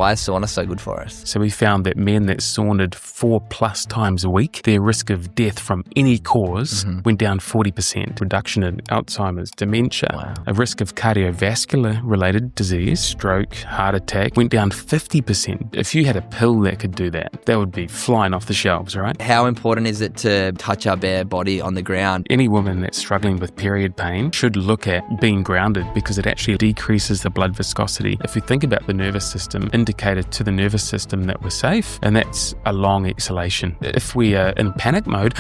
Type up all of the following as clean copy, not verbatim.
Why is sauna so good for us? So we found that men that saunaed 4+ times a week, their risk of death from any cause went down 40%. Reduction in Alzheimer's, dementia, a risk of cardiovascular related disease, stroke, heart attack went down 50%. If you had a pill that could do that, that would be flying off the shelves, right? How important is it to touch our bare body on the ground? Any woman that's struggling with period pain should look at being grounded because it actually decreases the blood viscosity. If you think about the nervous system, indicator to the nervous system that we're safe, and that's a long exhalation. If we are in panic mode,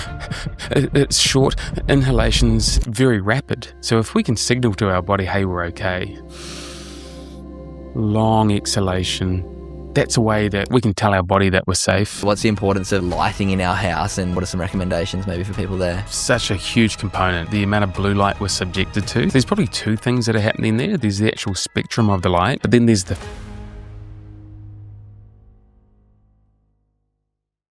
it's short, inhalations very rapid. So if we can signal to our body, hey, we're okay, long exhalation, that's a way that we can tell our body that we're safe. What's the importance of lighting in our house, and what are some recommendations maybe for people there? Such a huge component, the amount of blue light we're subjected to. There's probably two things that are happening there. There's the actual spectrum of the light, but then there's the...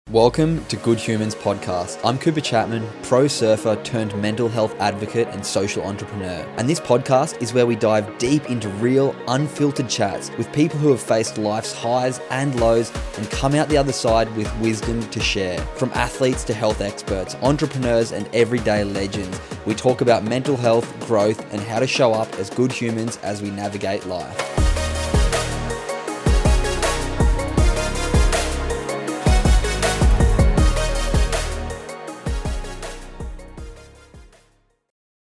Welcome to Good Humans Podcast. I'm Cooper Chapman, pro surfer turned mental health advocate and social entrepreneur. And this podcast is where we dive deep into real, unfiltered chats with people who have faced life's highs and lows and come out the other side with wisdom to share. From athletes to health experts, entrepreneurs and everyday legends, we talk about mental health, growth, and how to show up as good humans as we navigate life.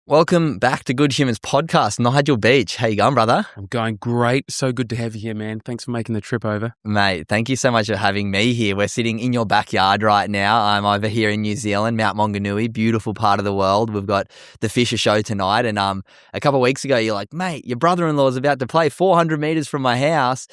Welcome back to Good Humans Podcast. Nigel Beach. How you going, brother? I'm going great. So good to have you here, man. Thanks for making the trip over. Mate, thank you so much for having me here. We're sitting in your backyard right now. I'm over here in New Zealand, Mount Maunganui, beautiful part of the world. We've got the Fisher Show tonight. And a couple of weeks ago, you're like, mate, your brother-in-law is about to play 400 meters from my house.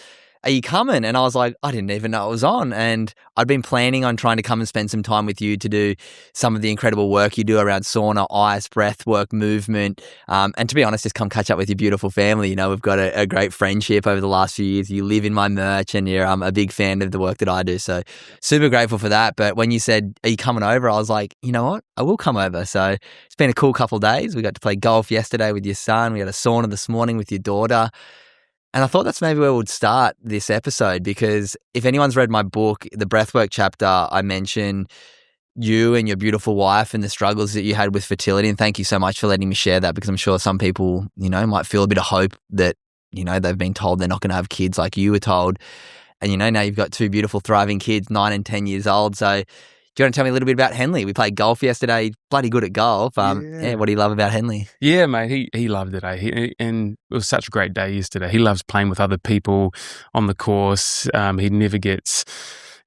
Are you coming? And I was like, I didn't even know it was on. And I'd been planning on trying to come and spend some time with you to do some of the incredible work you do around sauna, ice, breath work, movement. And to be honest, just come catch up with your beautiful family. You know, we've got a great friendship over the last few years. You live in my merch and you're a big fan of the work that I do. So super grateful for that. But when you said, are you coming over? I was like, you know what? I will come over. So it's been a cool couple of days. We got to play golf yesterday with your son. We had a sauna this morning with your daughter. And I thought that's maybe where we'd start this episode, because if anyone's read my book, the breathwork chapter, I mention you and your beautiful wife and the struggles that you had with fertility. And thank you so much for letting me share that, because I'm sure some people, you know, might feel a bit of hope that, you know, they've been told they're not going to have kids like you were told. And, you know, now you've got two beautiful, thriving kids, 9 and 10 years old. So do you want to tell me a little bit about Henley? We played golf yesterday. Bloody good at golf. Yeah, what do you love about Henley? Yeah, mate, he loved it. And it was such a great day yesterday. He loves playing with other people on the course. He never gets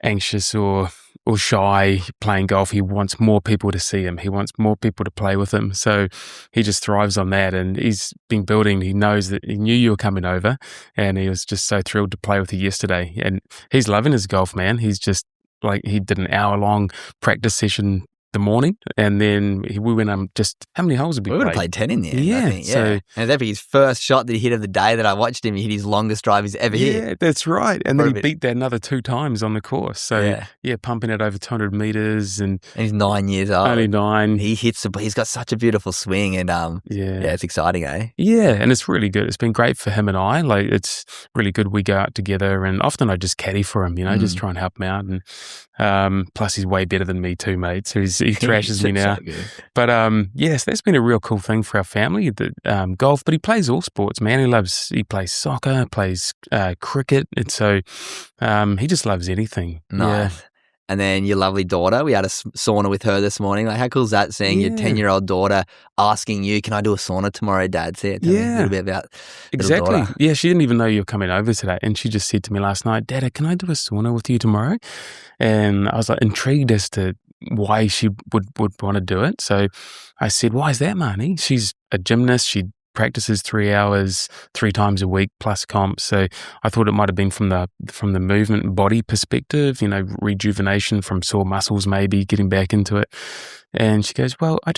anxious or shy playing golf. He wants more people to see him. He wants more people to play with him. So he just thrives on that. And he's been building. He knows that he knew you were coming over, and he was just so thrilled to play with you yesterday. And he's loving his golf, man. He's just like, he did an hour-long practice session the morning, and then we went just, how many holes did we play? We would have played 10 in there. Yeah. I think, yeah. So, and that'd be his first shot that he hit of the day that I watched him. He hit his longest drive he's ever hit. Yeah, that's right. And then he beat that another 2 times on the course. So yeah, pumping it over 200 meters. And he's 9 years old. Only 9. He's got such a beautiful swing, and yeah, it's exciting, eh? Yeah, and it's really good. It's been great for him and I. Like, it's really good. We go out together, and often I just caddy for him, you know, just try and help him out. And plus he's way better than me too, mate. So he thrashes me now. So but yes, that's been a real cool thing for our family, the golf. But he plays all sports, man. He plays soccer, plays cricket, and so he just loves anything. Nice. Yeah. And then your lovely daughter, we had a sauna with her this morning. Like, how cool is that, seeing your 10-year-old daughter asking you, can I do a sauna tomorrow, Dad? Tell me a little bit about exactly. Yeah, she didn't even know you were coming over today. And she just said to me last night, Dad, can I do a sauna with you tomorrow? And I was like intrigued as to why she would want to do it. So I said, why is that, Marnie? She's a gymnast. She practices 3 hours 3 times a week plus comp. So I thought it might have been from the movement body perspective, you know, rejuvenation from sore muscles, maybe getting back into it. And she goes, well, I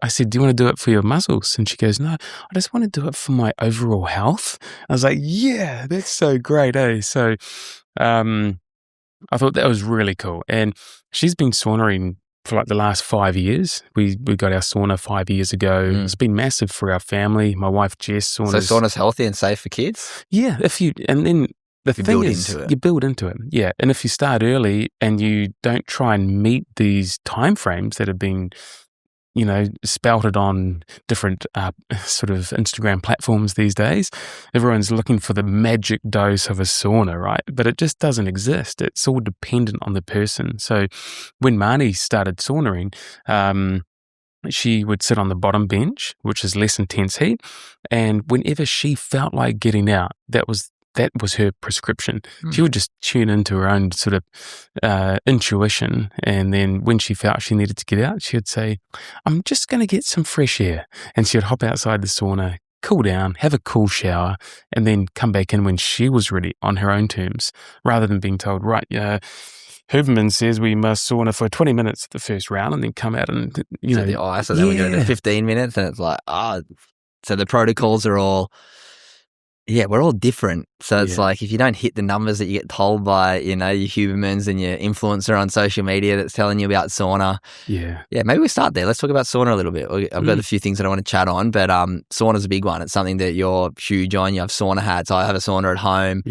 said, do you want to do it for your muscles? And she goes, no, I just want to do it for my overall health. I was like, yeah, that's so great, eh? So I thought that was really cool. And she's been saunaing for like the last 5 years. We got our sauna 5 years ago. It's been massive for our family. My wife Jess saunas. So sauna's healthy and safe for kids? Yeah, and then The You thing build is, into it. you build into it, yeah. And if you start early and you don't try and meet these timeframes that have been, spouted on different sort of Instagram platforms these days, everyone's looking for the magic dose of a sauna, right? But it just doesn't exist. It's all dependent on the person. So when Marnie started saunaing, she would sit on the bottom bench, which is less intense heat, and whenever she felt like getting out, that was her prescription. She would just tune into her own sort of intuition, and then when she felt she needed to get out, she would say, "I'm just going to get some fresh air," and she would hop outside the sauna, cool down, have a cool shower, and then come back in when she was ready on her own terms, rather than being told, right, Huberman says we must sauna for 20 minutes at the first round and then come out and, So the ice, and then we go to 15 minutes, and it's like, so the protocols are all, we're all different. So it's like, if you don't hit the numbers that you get told by, your Hubermans and your influencer on social media that's telling you about sauna. Yeah, maybe we start there. Let's talk about sauna a little bit. I've got a few things that I want to chat on, but sauna's a big one. It's something that you're huge on. You have sauna hats. I have a sauna at home.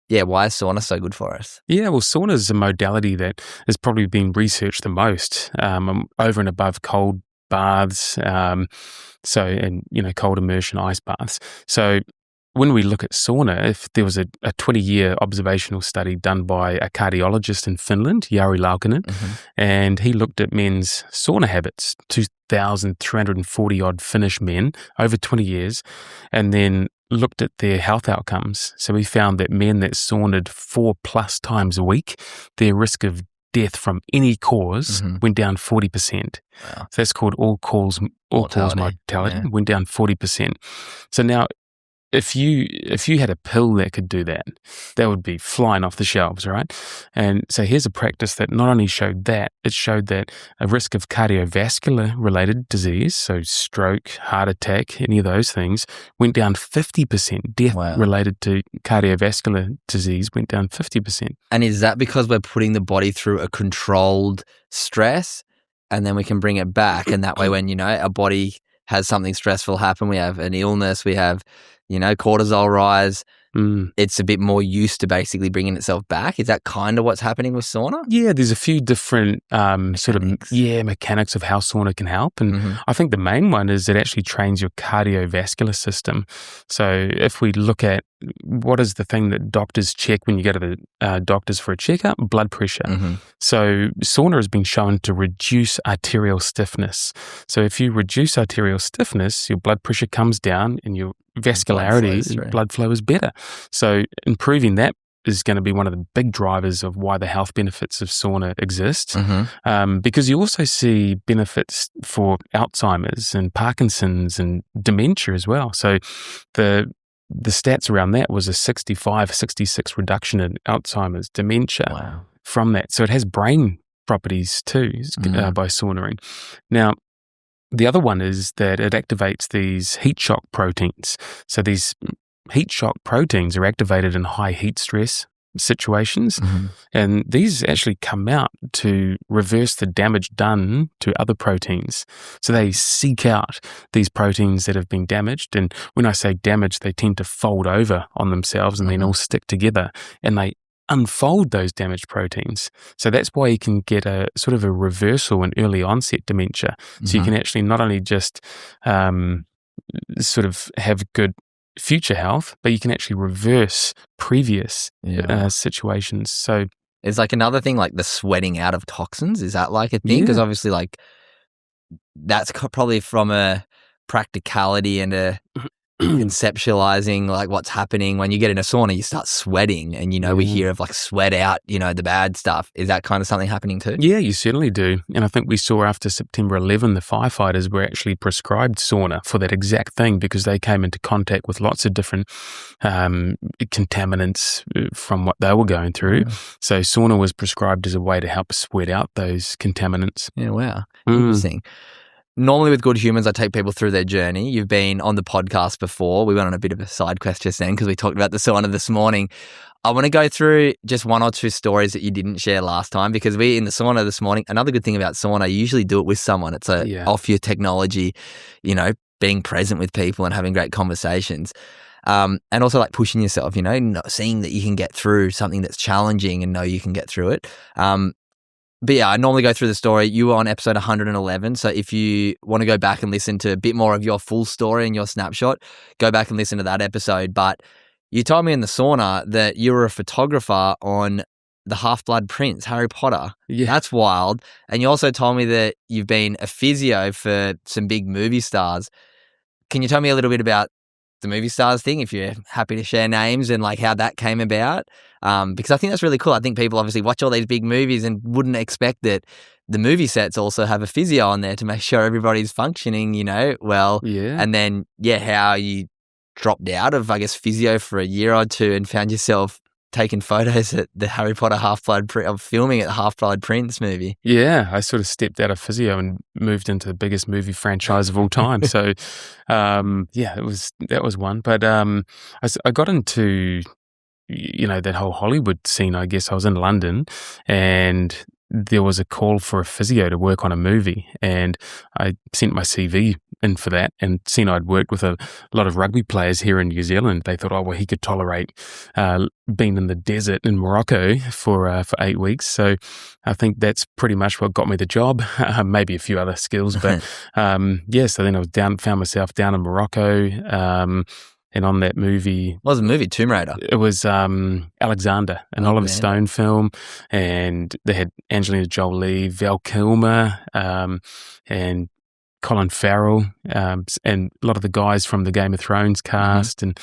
Why is sauna so good for us? Yeah, well, sauna is a modality that has probably been researched the most, over and above cold baths, cold immersion ice baths. So when we look at sauna, if there was a 20-year observational study done by a cardiologist in Finland, Jari Laukkanen, and he looked at men's sauna habits, 2,340-odd Finnish men over 20 years, and then looked at their health outcomes. So we found that men that saunaed 4+ times a week, their risk of death from any cause went down 40%. Wow. So that's called all-cause mortality, went down 40%. So now, if you had a pill that could do that, that would be flying off the shelves, right? And so here's a practice that not only showed that, it showed that a risk of cardiovascular related disease, so stroke, heart attack, any of those things, went down 50%. Death related to cardiovascular disease went down 50%. And is that because we're putting the body through a controlled stress, and then we can bring it back, and that way when, our body has something stressful happen, we have an illness, we have cortisol rise, it's a bit more used to basically bringing itself back? Is that kind of what's happening with sauna? Yeah, there's a few different mechanics of how sauna can help. And I think the main one is it actually trains your cardiovascular system. So if we look at what is the thing that doctors check when you go to the doctors for a checkup? Blood pressure. So sauna has been shown to reduce arterial stiffness. So if you reduce arterial stiffness, your blood pressure comes down and your vascularity, blood flow is better. So improving that is going to be one of the big drivers of why the health benefits of sauna exist. Because you also see benefits for Alzheimer's and Parkinson's and dementia as well. So the stats around that was a 66 reduction in Alzheimer's, dementia from that. So it has brain properties too by saunaing. Now, the other one is that it activates these heat shock proteins. So these heat shock proteins are activated in high heat stress situations, and these actually come out to reverse the damage done to other proteins. So they seek out these proteins that have been damaged, and when I say damage, they tend to fold over on themselves and then all stick together, and they unfold those damaged proteins. So that's why you can get a sort of a reversal in early onset dementia. So you can actually not only just sort of have good future health, but you can actually reverse previous situations. So it's like another thing, like the sweating out of toxins. Is that like a thing? Because obviously, like that's probably from a practicality and a conceptualizing like what's happening when you get in a sauna. You start sweating, and we hear of like sweat out, the bad stuff. Is that kind of something happening too? Yeah, you certainly do. And I think we saw after September 11, the firefighters were actually prescribed sauna for that exact thing, because they came into contact with lots of different contaminants from what they were going through. So sauna was prescribed as a way to help sweat out those contaminants. Yeah, wow. Interesting. Normally with Good Humans, I take people through their journey. You've been on the podcast before. We went on a bit of a side quest just then because we talked about the sauna this morning. I want to go through just one or two stories that you didn't share last time, because we in the sauna this morning, another good thing about sauna, you usually do it with someone. It's off your technology, being present with people and having great conversations. and also like pushing yourself, seeing that you can get through something that's challenging and know you can get through it. But yeah, I normally go through the story. You were on episode 111. So if you want to go back and listen to a bit more of your full story and your snapshot, go back and listen to that episode. But you told me in the sauna that you were a photographer on the Half-Blood Prince, Harry Potter. Yeah. That's wild. And you also told me that you've been a physio for some big movie stars. Can you tell me a little bit about the movie stars thing, if you're happy to share names, and like how that came about? Because I think that's really cool. I think people obviously watch all these big movies and wouldn't expect that the movie sets also have a physio on there to make sure everybody's functioning, well. Yeah. And then, how you dropped out of, I guess, physio for a year or two and found yourself taking photos at the Harry Potter of filming at the Half-Blood Prince movie. Yeah, I sort of stepped out of physio and moved into the biggest movie franchise of all time. So, that was one. But I got into, that whole Hollywood scene. I guess I was in London, and there was a call for a physio to work on a movie, and I sent my CV in for that, and seen I'd worked with a lot of rugby players here in New Zealand. They thought, oh, well, he could tolerate being in the desert in Morocco for 8 weeks. So I think that's pretty much what got me the job. Maybe a few other skills, but so then I was found myself down in Morocco. And on that movie... What was the movie? Tomb Raider? It was Alexander, an Oliver Stone film. And they had Angelina Jolie, Val Kilmer, and Colin Farrell, and a lot of the guys from the Game of Thrones cast. And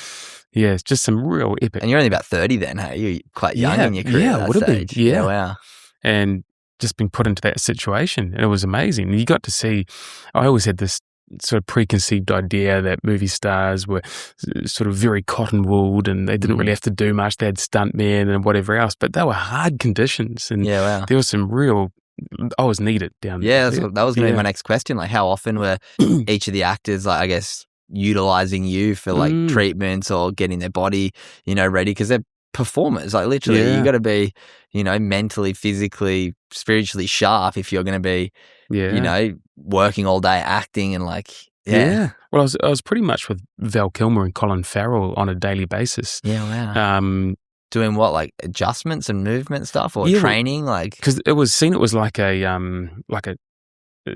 it's just some real epic... And you're only about 30 then, hey? You're quite young in your career. Yeah, would have been. Yeah, wow. And just being put into that situation. And it was amazing. And you got to see... I always had this sort of preconceived idea that movie stars were sort of very cotton-wooled and they didn't really have to do much. They had stuntmen and whatever else, but they were hard conditions, and there was some real... I was needed down there. Yeah, that was going to be my next question. Like, how often were each of the actors, like, I guess, utilizing you for like treatments or getting their body, ready? Because they're performers. Like, literally, you got to be, mentally, physically, spiritually sharp if you're going to be, working all day acting and like, Well, I was pretty much with Val Kilmer and Colin Farrell on a daily basis. Yeah, wow. Doing what, like adjustments and movement stuff, or training, like? Because it was like a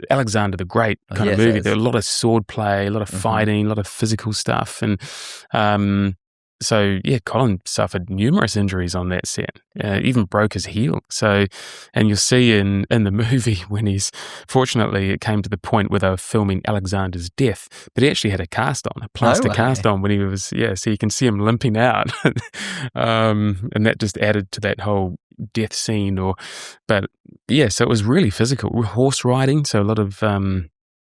Alexander the Great kind of movie. There were a lot of sword play, a lot of fighting, a lot of physical stuff, and Colin suffered numerous injuries on that set. Even broke his heel. So, and you'll see in the movie when fortunately it came to the point where they were filming Alexander's death, but he actually had a plaster cast on when he was, so you can see him limping out. And that just added to that whole death scene. So it was really physical. Horse riding, so a lot of...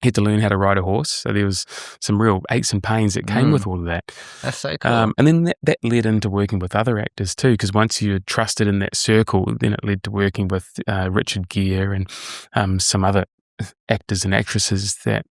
had to learn how to ride a horse. So there was some real aches and pains that came with all of that. That's so cool. And then that led into working with other actors too, because once you're trusted in that circle, then it led to working with Richard Gere and some other actors and actresses that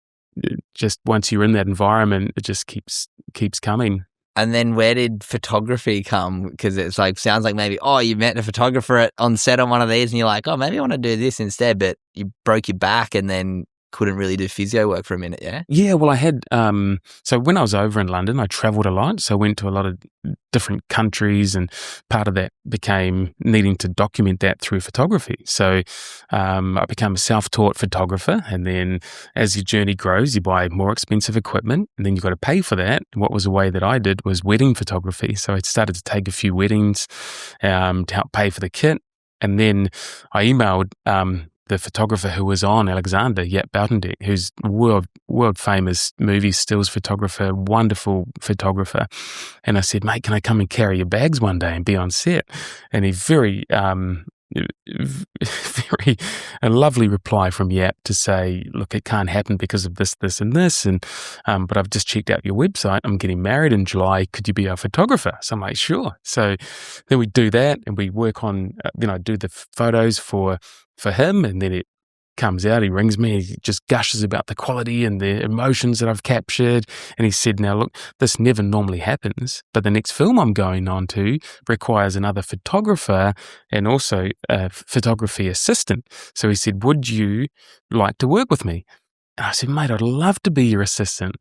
just once you're in that environment, it just keeps coming. And then where did photography come? Because it's like, sounds like maybe, you met a photographer on set on one of these and you're like, maybe I want to do this instead, but you broke your back and then couldn't really do physio work for a minute, yeah? Yeah, well, I had, so when I was over in London, I travelled a lot. So I went to a lot of different countries, and part of that became needing to document that through photography. So I became a self-taught photographer, and then as your journey grows, you buy more expensive equipment, and then you've got to pay for that. And what was a way that I did was wedding photography. So I started to take a few weddings to help pay for the kit. And then I emailed the photographer who was on Alexander, Jaap Buitendijk, who's world famous movie stills photographer, wonderful photographer. And I said, mate, can I come and carry your bags one day and be on set? And he very a lovely reply from Jaap to say, look, it can't happen because of this, this, and this. And but I've just checked out your website. I'm getting married in July. Could you be our photographer? So I'm like, sure. So then we do that, and we work on. Then I do the photos for him, and then it comes out. He rings me. He just gushes about the quality and the emotions that I've captured. And he said, now look, this never normally happens, but the next film I'm going on to requires another photographer and also a photography assistant. So he said, would you like to work with me? And I said, mate, I'd love to be your assistant.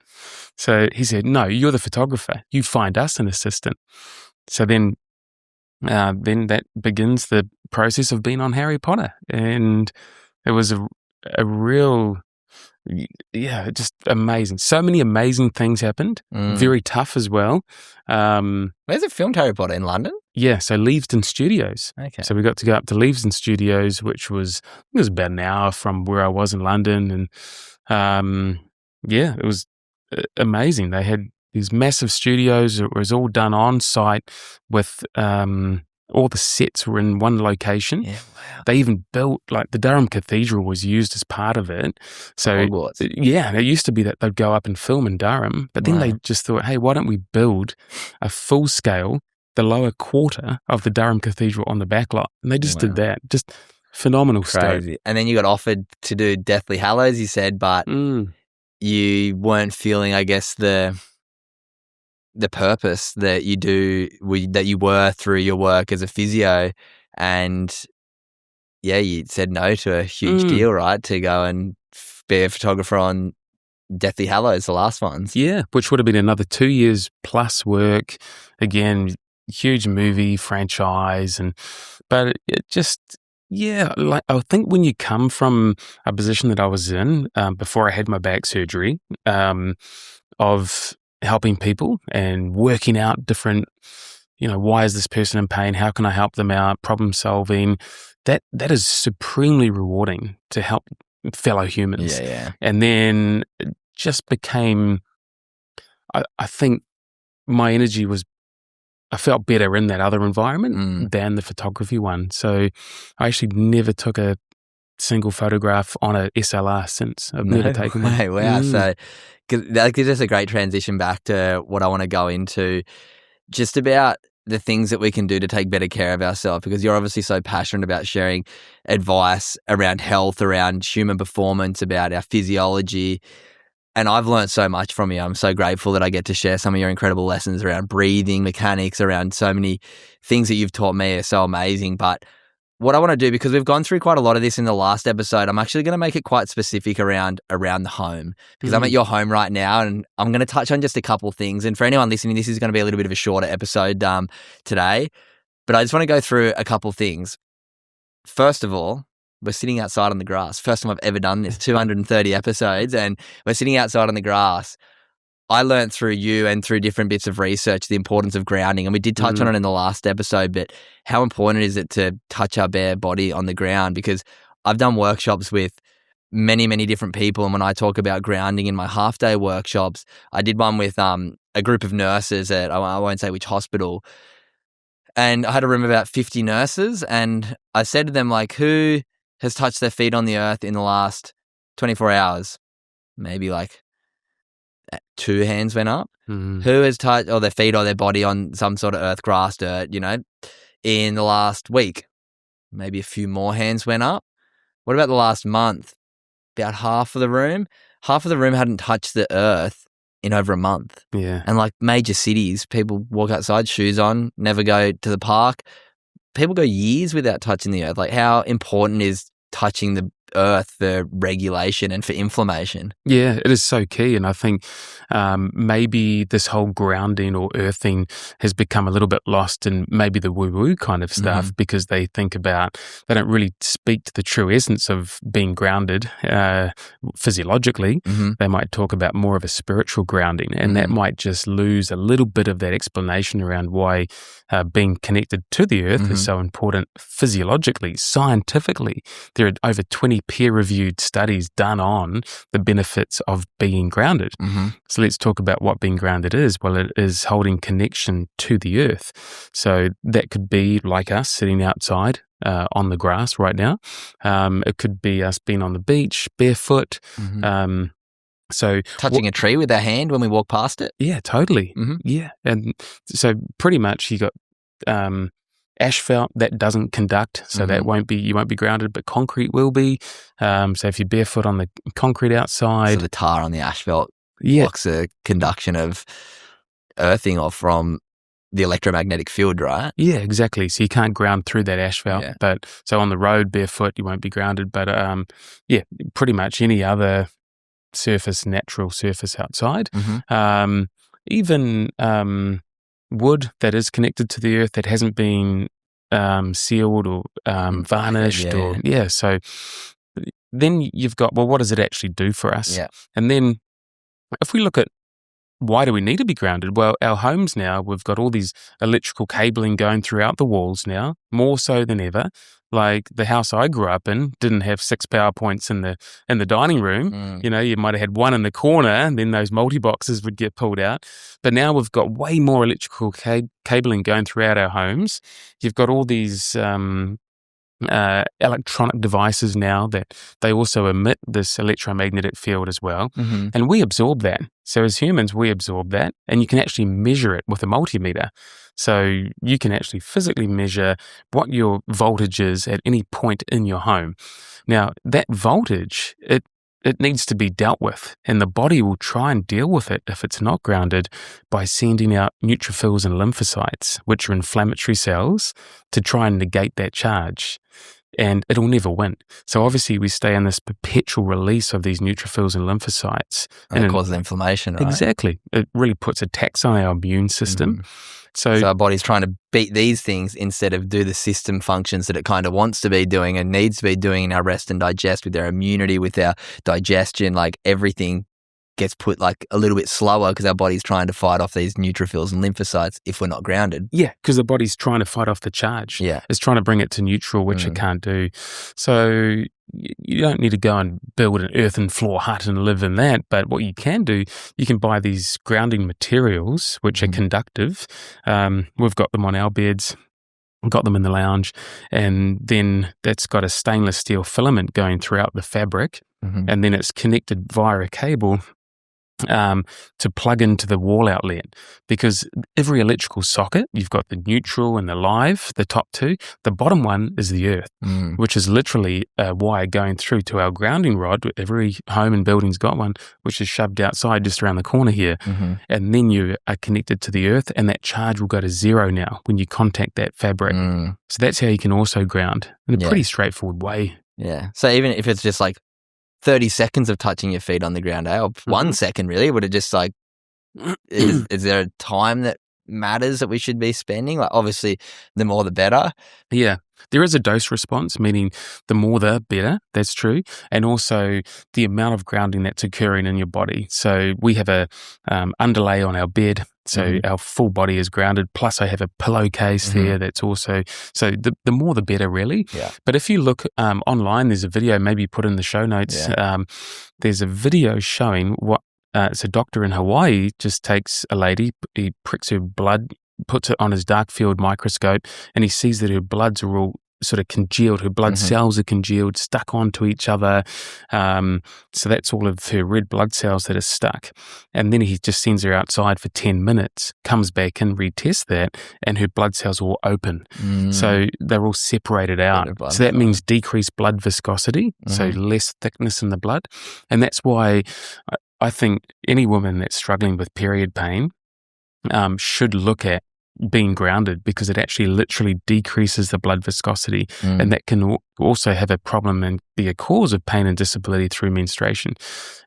So he said, no, you're the photographer. You find us an assistant. So then that begins the process of being on Harry Potter. And it was a real, just amazing. So many amazing things happened. Very tough as well. Where's it filmed, Harry Potter? In London? Yeah, so Leavesden Studios. Okay. So we got to go up to Leavesden Studios, which was about an hour from where I was in London. And it was amazing. They had these massive studios. It was all done on site with all the sets were in one location. Yeah, wow. They even built, like, the Durham Cathedral was used as part of it. So, Hogwarts. yeah, it used to be that they'd go up and film in Durham, but then they just thought, hey, why don't we build a full-scale, the lower quarter of the Durham Cathedral on the back lot? And they just did that. Just phenomenal stuff. Crazy. And then you got offered to do Deathly Hallows, you said, but you weren't feeling, I guess, the purpose that you were through your work as a physio, and you said no to a huge deal, right? To go and be a photographer on Deathly Hallows, the last ones. Yeah, which would have been another 2 years plus work. Again, huge movie franchise, but it just. Yeah, like I think when you come from a position that I was in before I had my back surgery, of helping people and working out different, why is this person in pain? How can I help them out? Problem solving. That is supremely rewarding to help fellow humans. Yeah. And then it just became, I think my energy I felt better in that other environment than the photography one. So I actually never took a single photograph on a SLR since. I've never taken one. Wow. So that gives us a great transition back to what I want to go into, just about the things that we can do to take better care of ourselves, because you're obviously so passionate about sharing advice around health, around human performance, about our physiology. And I've learned so much from you. I'm so grateful that I get to share some of your incredible lessons around breathing, mechanics, around so many things that you've taught me are so amazing. But what I want to do, because we've gone through quite a lot of this in the last episode, I'm actually going to make it quite specific around the home, because I'm at your home right now, and I'm going to touch on just a couple of things. And for anyone listening, this is going to be a little bit of a shorter episode today, but I just want to go through a couple of things. First of all, we're sitting outside on the grass. First time I've ever done this, 230 episodes, and we're sitting outside on the grass. I learned through you and through different bits of research the importance of grounding, and we did touch on it in the last episode, but how important is it to touch our bare body on the ground? Because I've done workshops with many, many different people, and when I talk about grounding in my half-day workshops, I did one with a group of nurses at, I won't say which hospital, and I had a room of about 50 nurses, and I said to them, like, who has touched their feet on the earth in the last 24 hours? Maybe like 2 hands went up. Who has touched their feet or their body on some sort of earth, grass, dirt, in the last week? Maybe a few more hands went up. What about the last month? About half of the room hadn't touched the earth in over a month. Yeah. And like major cities, people walk outside, shoes on, never go to the park. People go years without touching the earth. Like, how important is touching the earth for regulation and for inflammation? Yeah, it is so key. And I think maybe this whole grounding or earthing has become a little bit lost in maybe the woo-woo kind of stuff, because they don't really speak to the true essence of being grounded physiologically. They might talk about more of a spiritual grounding, and that might just lose a little bit of that explanation around why being connected to the earth is so important physiologically, scientifically. There are over 20 peer-reviewed studies done on the benefits of being grounded. So let's talk about what being grounded is. Well, it is holding connection to the earth. So that could be like us sitting outside on the grass right now. It could be us being on the beach, barefoot. So touching a tree with our hand when we walk past it. Yeah, totally. Yeah. And so pretty much you got asphalt that doesn't conduct, so that you won't be grounded, but concrete will be. So if you're barefoot on the concrete outside, so the tar on the asphalt blocks the conduction of earthing or from the electromagnetic field, right? Yeah, exactly. So you can't ground through that asphalt. But so on the road barefoot, you won't be grounded. But pretty much any other natural surface outside. Mm-hmm. Even wood that is connected to the earth that hasn't been sealed or varnished, so then you've got, well, what does it actually do for us? Yeah. And then if we look at why do we need to be grounded? Well, our homes now, we've got all these electrical cabling going throughout the walls now, more so than ever. Like the house I grew up in didn't have 6 power points in the dining room. You know, you might have had one in the corner, and then those multi-boxes would get pulled out. But now we've got way more electrical cabling going throughout our homes. You've got all these electronic devices now that they also emit this electromagnetic field as well. Mm-hmm. And we absorb that. So as humans, we absorb that, and you can actually measure it with a multimeter. So you can actually physically measure what your voltage is at any point in your home. Now, that voltage, it needs to be dealt with, and the body will try and deal with it if it's not grounded by sending out neutrophils and lymphocytes, which are inflammatory cells, to try and negate that charge. And it'll never win. So obviously we stay in this perpetual release of these neutrophils and lymphocytes. And it causes inflammation, right? Exactly. It really puts a tax on our immune system. So our body's trying to beat these things instead of do the system functions that it kind of wants to be doing and needs to be doing in our rest and digest, with our immunity, with our digestion. Like everything gets put like a little bit slower because our body's trying to fight off these neutrophils and lymphocytes if we're not grounded. Yeah, because the body's trying to fight off the charge. Yeah. It's trying to bring it to neutral, which it can't do. So you don't need to go and build an earthen floor hut and live in that. But what you can do, you can buy these grounding materials, which are conductive. We've got them on our beds. Got them in the lounge, and then that's got a stainless steel filament going throughout the fabric, and then it's connected via a cable to plug into the wall outlet, because every electrical socket, you've got the neutral and the live, the top two. The bottom one is the earth, which is literally a wire going through to our grounding rod. Every home and building's got one, which is shoved outside just around the corner here. And then you are connected to the earth, and that charge will go to zero now when you contact that fabric. So that's how you can also ground in a pretty straightforward way. Yeah. So even if it's just like 30 seconds of touching your feet on the ground, or 1 second really, would it just like, is there a time that matters that we should be spending? Like obviously the more the better. Yeah. There is a dose response, meaning the more the better, that's true. And also the amount of grounding that's occurring in your body. So we have a underlay on our bed. So our full body is grounded. Plus I have a pillowcase there that's also, so the more the better really. Yeah. But if you look online, there's a video, maybe put in the show notes. There's a video showing what, it's a doctor in Hawaii just takes a lady, he pricks her blood, puts it on his dark field microscope, and he sees that her bloods are all sort of congealed. Her blood cells are congealed, stuck onto each other. So that's all of her red blood cells that are stuck. And then he just sends her outside for 10 minutes, comes back and retests that, and her blood cells are all open. So they're all separated out. So that means decreased blood viscosity, so less thickness in the blood. And that's why I think any woman that's struggling with period pain should look at being grounded, because it actually literally decreases the blood viscosity, and that can also have a problem and be a cause of pain and disability through menstruation.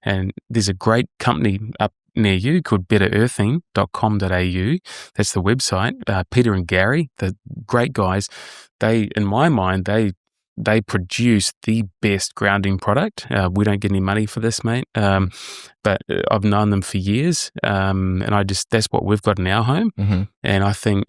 And there's a great company up near you called betterearthing.com.au. That's the website. Peter and Gary, the great guys, they, in my mind, they produce the best grounding product. We don't get any money for this, mate. But I've known them for years. And that's what we've got in our home. And I think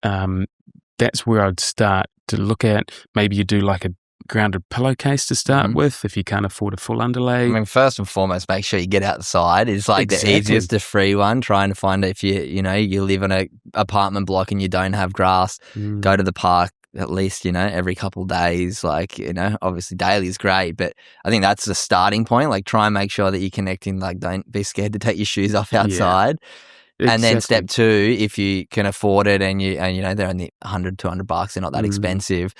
that's where I'd start to look at. Maybe you do like a grounded pillowcase to start with, if you can't afford a full underlay. I mean, first and foremost, make sure you get outside. It's like the easiest, the free one. Trying to find it if you live in an apartment block and you don't have grass, go to the park at least, every couple of days. Like, obviously daily is great, but I think that's the starting point. Like, try and make sure that you're connecting. Like, don't be scared to take your shoes off outside. Yeah. And then step two, if you can afford it and they're only $100, $200, they're not that expensive,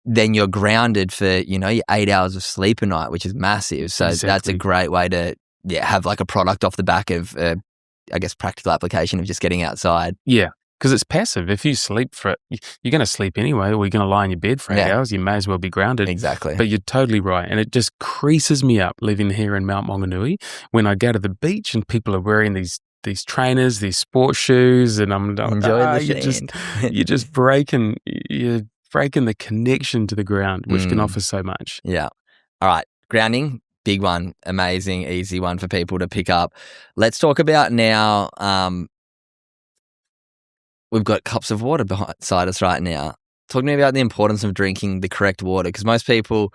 then you're grounded for, your 8 hours of sleep a night, which is massive. So that's a great way to have like a product off the back of, I guess, practical application of just getting outside. Yeah. because it's passive. If you sleep for it, you're going to sleep anyway, or you're going to lie in your bed for 8 hours. You may as well be grounded. Exactly. But you're totally right. And it just creases me up living here in Mount Maunganui when I go to the beach and people are wearing these trainers, these sports shoes, and I'm enjoying you're just breaking the connection to the ground, which can offer so much. Yeah. All right. Grounding, big one, amazing, easy one for people to pick up. Let's talk about now. We've got cups of water beside us right now. Talking about the importance of drinking the correct water, because most people,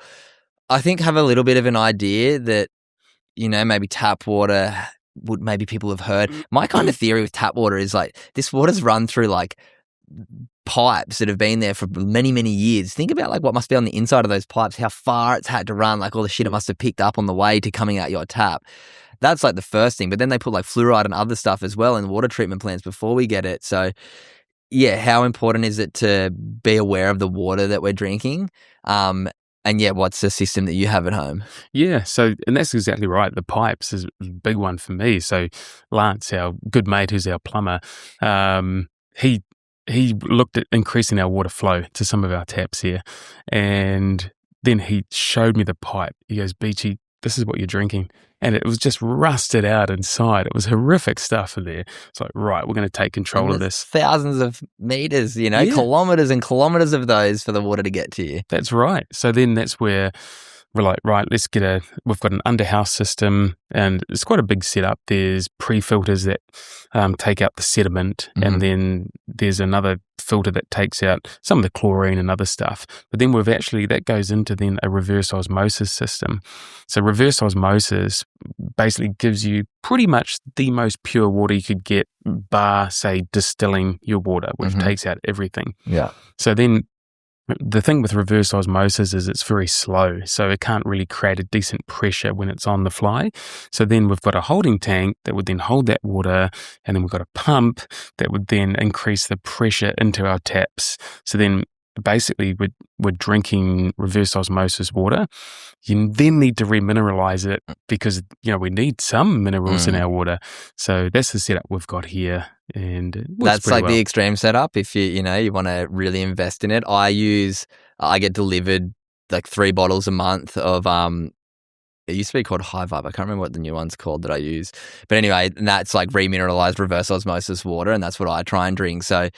I think, have a little bit of an idea that, maybe tap water, maybe people have heard. My kind of theory with tap water is like this water's run through like pipes that have been there for many, many years. Think about like what must be on the inside of those pipes, how far it's had to run, like all the shit it must have picked up on the way to coming out your tap. That's like the first thing. But then they put like fluoride and other stuff as well in water treatment plants before we get it. So yeah, how important is it to be aware of the water that we're drinking? And yeah, what's the system that you have at home? Yeah, and that's exactly right. The pipes is a big one for me. So Lance, our good mate, who's our plumber, he looked at increasing our water flow to some of our taps here, and then he showed me the pipe. He goes, "Beachy, this is what you're drinking." And it was just rusted out inside. It was horrific stuff in there. It's like, right, we're going to take control of this. Thousands of meters, kilometers and kilometers of those for the water to get to you. That's right. So then that's where we're like, right, we've got an under-house system, and it's quite a big setup. There's pre-filters that take out the sediment, and then there's another filter that takes out some of the chlorine and other stuff. But then that goes into then a reverse osmosis system. So reverse osmosis basically gives you pretty much the most pure water you could get, bar, say, distilling your water, which takes out everything. Yeah. So then the thing with reverse osmosis is it's very slow, so it can't really create a decent pressure when it's on the fly. So then we've got a holding tank that would then hold that water, and then we've got a pump that would then increase the pressure into our taps. So then basically we're drinking reverse osmosis water. You then need to remineralize it because, we need some minerals in our water. So that's the setup we've got here. And that's like the extreme setup. If you want to really invest in it, I get delivered like 3 bottles a month of it used to be called High Vibe. I can't remember what the new one's called that I use. But anyway, that's like remineralized reverse osmosis water, and that's what I try and drink. So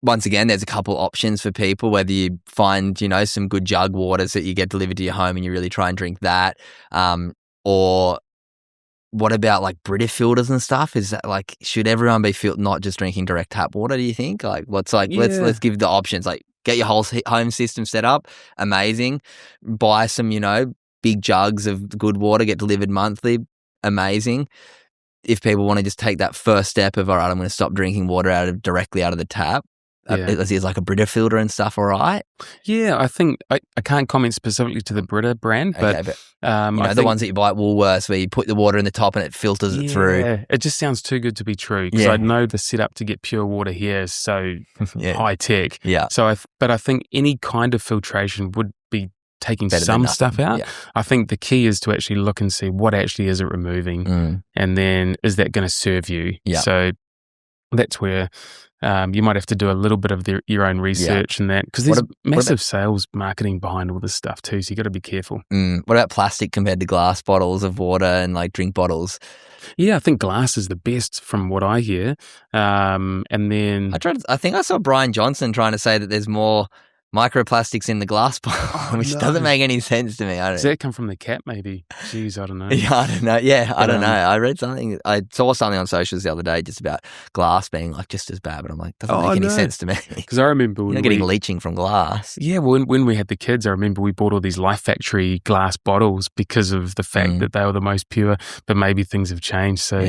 once again, there's a couple options for people, whether you find, some good jug waters that you get delivered to your home and you really try and drink that, or what about like Brita filters and stuff? Is that like, should everyone be not just drinking direct tap water, do you think? Like let's give the options, like get your whole home system set up. Amazing. Buy some, big jugs of good water, get delivered monthly. Amazing. If people want to just take that first step of, all right, I'm going to stop drinking water directly out of the tap. Is like a Brita filter and stuff, all right? Yeah, I think I can't comment specifically to the Brita brand, but the ones that you buy at Woolworths where you put the water in the top and it filters it through. Yeah, it just sounds too good to be true because I know the setup to get pure water here is so high tech. Yeah. So, but I think any kind of filtration would be taking some stuff out. Yeah. I think the key is to actually look and see what actually is it removing, and then is that going to serve you? Yeah. So that's where you might have to do a little bit of your own research and that, because there's massive sales marketing behind all this stuff too, so you got to be careful. What about plastic compared to glass bottles of water and like drink bottles? Yeah, I think glass is the best from what I hear. And then I think I saw Brian Johnson trying to say that there's more microplastics in the glass bottle, which doesn't make any sense to me. Does that come from the cat maybe? Jeez, I don't know. Yeah, I don't know. Yeah, I don't know. I read something. I saw something on socials the other day just about glass being like just as bad, but I'm like, doesn't make any sense to me. Because I remember when getting leaching from glass. Yeah, when we had the kids, I remember we bought all these Life Factory glass bottles because of the fact that they were the most pure, but maybe things have changed. So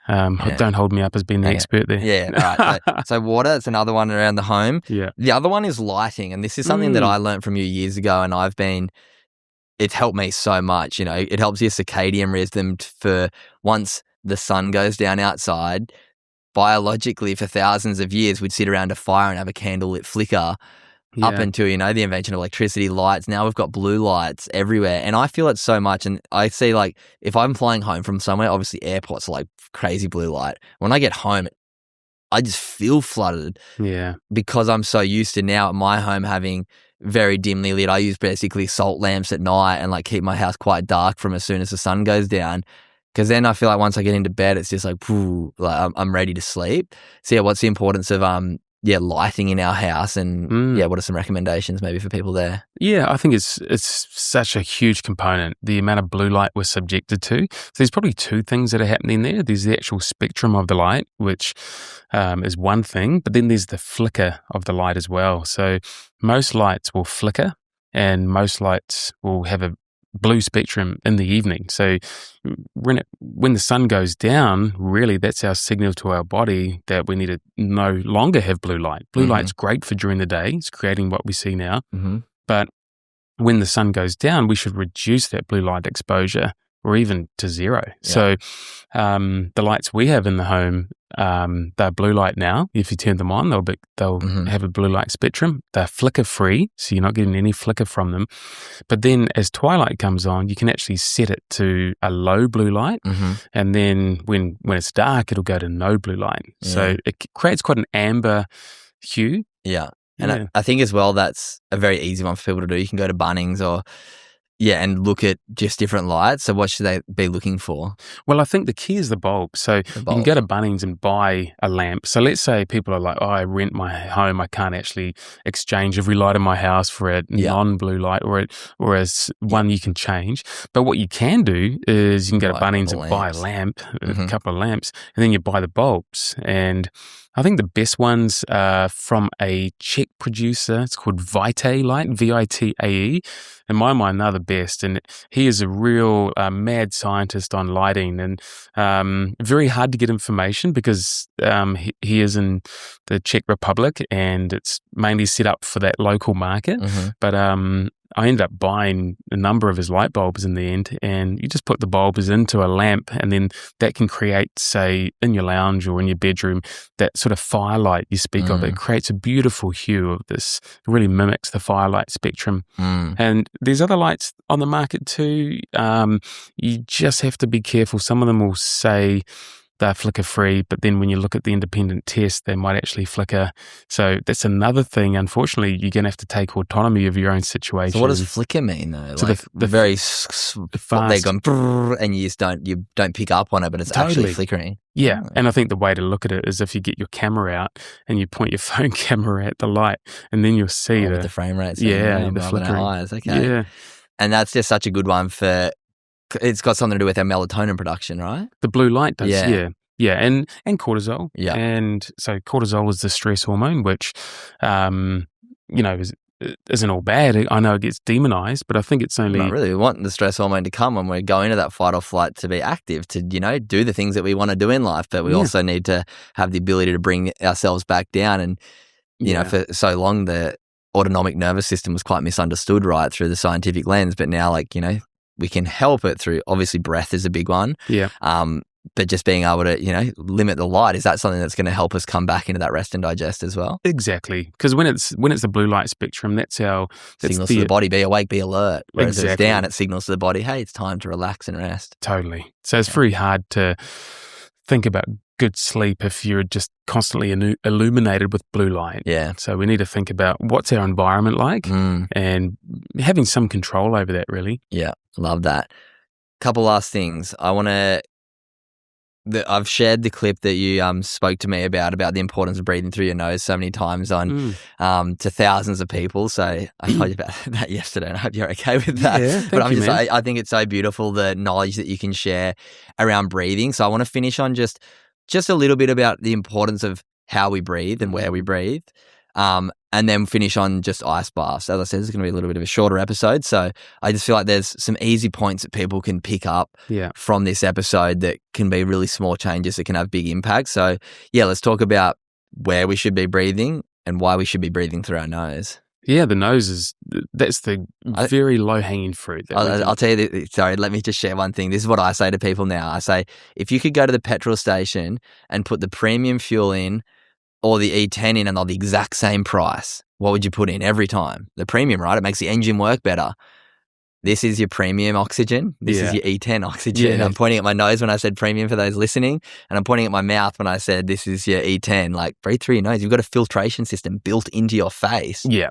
don't hold me up as being the expert there. Yeah, right. So water, it's another one around the home. Yeah. The other one is lighting, and this is something that I learned from you years ago, and it's helped me so much. It helps your circadian rhythm for once the sun goes down outside. Biologically, for thousands of years, we'd sit around a fire and have a candlelit flicker up until, the invention of electricity, lights. Now we've got blue lights everywhere, and I feel it so much. And I see, like, if I'm flying home from somewhere, obviously airports are like crazy blue light. When I get home, I just feel flooded Yeah. because I'm so used to now at my home having very dimly lit. I use basically salt lamps at night and like keep my house quite dark from as soon as the sun goes down. Because then I feel like once I get into bed, it's just like, like I'm ready to sleep. So yeah, what's the importance of lighting in our house, and what are some recommendations maybe for people there? Yeah, I think it's such a huge component, the amount of blue light we're subjected to. So there's probably two things that are happening there. There's the actual spectrum of the light, which is one thing, but then there's the flicker of the light as well. So most lights will flicker, and most lights will have a blue spectrum in the evening. So when the sun goes down, really that's our signal to our body that we need to no longer have blue light. Blue light's great for during the day. It's creating what we see now. But when the sun goes down, we should reduce that blue light exposure or even to zero. Yeah. So the lights we have in the home, they're blue light now. If you turn them on, they'll have a blue light spectrum. They're flicker free, so you're not getting any flicker from them. But then as twilight comes on, you can actually set it to a low blue light. And then when it's dark, it'll go to no blue light. Yeah. So it creates quite an amber hue. Yeah. And I think as well, that's a very easy one for people to do. You can go to Bunnings and look at just different lights. So what should they be looking for? Well, I think the key is the bulb. So you can go to Bunnings and buy a lamp. So let's say people are like, I rent my home. I can't actually exchange every light in my house for a non-blue light or as one you can change. But what you can do is you can go to Bunnings and buy a lamp, a couple of lamps, and then you buy the bulbs. And I think the best ones are from a Czech producer. It's called Vitae Light, Vitae. In my mind, they're the best. And he is a real mad scientist on lighting, and very hard to get information because he is in the Czech Republic and it's mainly set up for that local market. But I ended up buying a number of his light bulbs in the end, and you just put the bulbs into a lamp, and then that can create, say, in your lounge or in your bedroom, that sort of firelight you speak of. It creates a beautiful hue of this. It really mimics the firelight spectrum. And there's other lights on the market too. You just have to be careful. Some of them will say they're flicker free, but then when you look at the independent test, they might actually flicker. So that's another thing. Unfortunately, you're going to have to take autonomy of your own situation. So what does flicker mean though? So like the very fast, they're going and you just don't pick up on it, but it's actually flickering. Yeah, and I think the way to look at it is if you get your camera out and you point your phone camera at the light, and then you'll see with the frame rates. The flickering. Eyes. Okay. Yeah, and that's just such a good one for. It's got something to do with our melatonin production, right? The blue light does, yeah, and cortisol. Yeah, and so cortisol is the stress hormone, which, isn't all bad. I know it gets demonized, but I think it's only not really. We want the stress hormone to come when we go into that fight or flight to be active, to do the things that we want to do in life, but we also need to have the ability to bring ourselves back down. And for so long, the autonomic nervous system was quite misunderstood, right, through the scientific lens. But now, we can help it through, obviously breath is a big one. Yeah. But just being able to, limit the light, is that something that's going to help us come back into that rest and digest as well? Exactly. Because when it's the blue light spectrum, that's signals to the body, be awake, be alert. Whereas if it's down, it signals to the body, hey, it's time to relax and rest. Totally. So it's very hard to think about good sleep if you're just constantly illuminated with blue light. Yeah. So we need to think about what's our environment like and having some control over that, really. Yeah, love that. Couple last things. I've shared the clip that you spoke to me about the importance of breathing through your nose so many times on to thousands of people. So I told you about that yesterday, and I hope you're okay with that. Yeah, but I think it's so beautiful, the knowledge that you can share around breathing. So I want to finish on just a little bit about the importance of how we breathe and where we breathe. And then finish on just ice baths. As I said, it's going to be a little bit of a shorter episode. So I just feel like there's some easy points that people can pick up from this episode that can be really small changes that can have big impact. So let's talk about where we should be breathing and why we should be breathing through our nose. Yeah, the nose that's the very low-hanging fruit. I'll tell you, sorry, let me just share one thing. This is what I say to people now. I say, if you could go to the petrol station and put the premium fuel in or the E10 in and they're the exact same price, what would you put in every time? The premium, right? It makes the engine work better. This is your premium oxygen. This is your E10 oxygen. Yeah. I'm pointing at my nose when I said premium for those listening, and I'm pointing at my mouth when I said this is your E10. Like, breathe through your nose. You've got a filtration system built into your face. Yeah.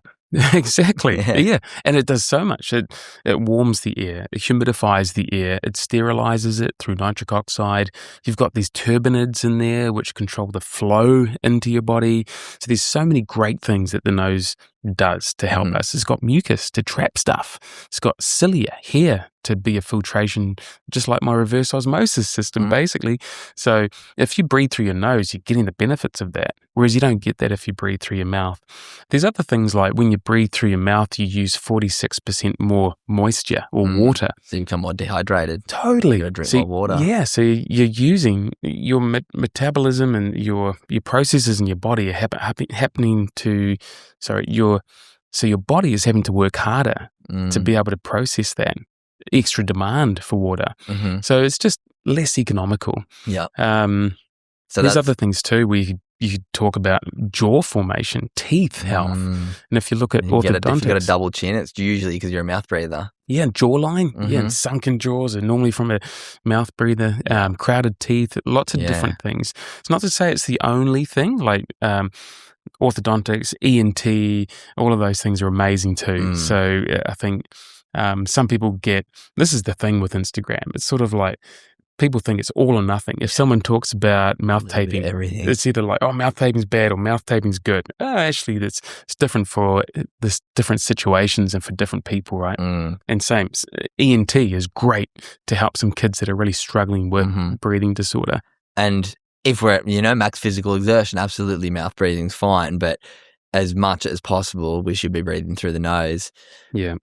Exactly. Yeah. Yeah. And it does so much. It warms the air, it humidifies the air, it sterilizes it through nitric oxide. You've got these turbinates in there which control the flow into your body. So there's so many great things that the nose does to help us. It's got mucus to trap stuff. It's got cilia, hair, to be a filtration, just like my reverse osmosis system, basically. So if you breathe through your nose, you're getting the benefits of that, whereas you don't get that if you breathe through your mouth. There's other things like when you breathe through your mouth, you use 46% more moisture or water. So you become more dehydrated. Totally. You gotta drink more water. Yeah, so you're using your metabolism and your processes in your body are happening to, your body is having to work harder to be able to process that extra demand for water. So it's just less economical. Yeah. So there's other things too. You could talk about jaw formation, teeth health. And if you look at orthodontics, if you've got a double chin, it's usually because you're a mouth breather. Yeah, jawline. Yeah, and sunken jaws are normally from a mouth breather. Crowded teeth, lots of different things. It's not to say it's the only thing. Like orthodontics, ENT, all of those things are amazing too. So I think some people get, this is the thing with Instagram. It's sort of like, people think it's all or nothing. If someone talks about mouth taping, it's either like, oh, mouth taping's bad or mouth taping's good. Actually, it's different for this different situations and for different people, right? And same, ENT is great to help some kids that are really struggling with breathing disorder. And if we're, max physical exertion, absolutely mouth breathing's fine, but as much as possible, we should be breathing through the nose. Yeah.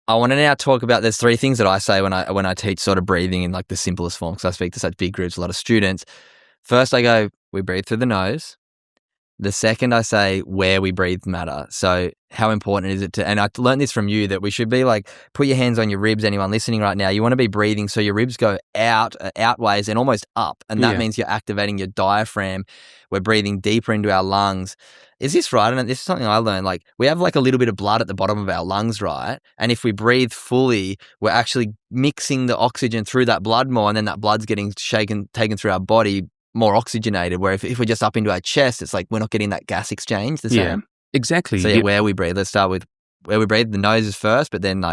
I want to now talk about, there's three things that I say when I teach sort of breathing in like the simplest form, because I speak to such big groups, a lot of students. First, I go, we breathe through the nose. The second, I say where we breathe matter. So how important is it to, and I learned this from you, that we should be like, put your hands on your ribs, anyone listening right now. You want to be breathing so your ribs go outways and almost up. And that means you're activating your diaphragm. We're breathing deeper into our lungs. Is this right? And this is something I learned. Like, we have like a little bit of blood at the bottom of our lungs, right? And if we breathe fully, we're actually mixing the oxygen through that blood more, and then that blood's getting taken through our body more oxygenated. Where if we're just up into our chest, it's like we're not getting that gas exchange the same. Yeah, exactly. So where we breathe. Let's start with where we breathe. The nose is first, but then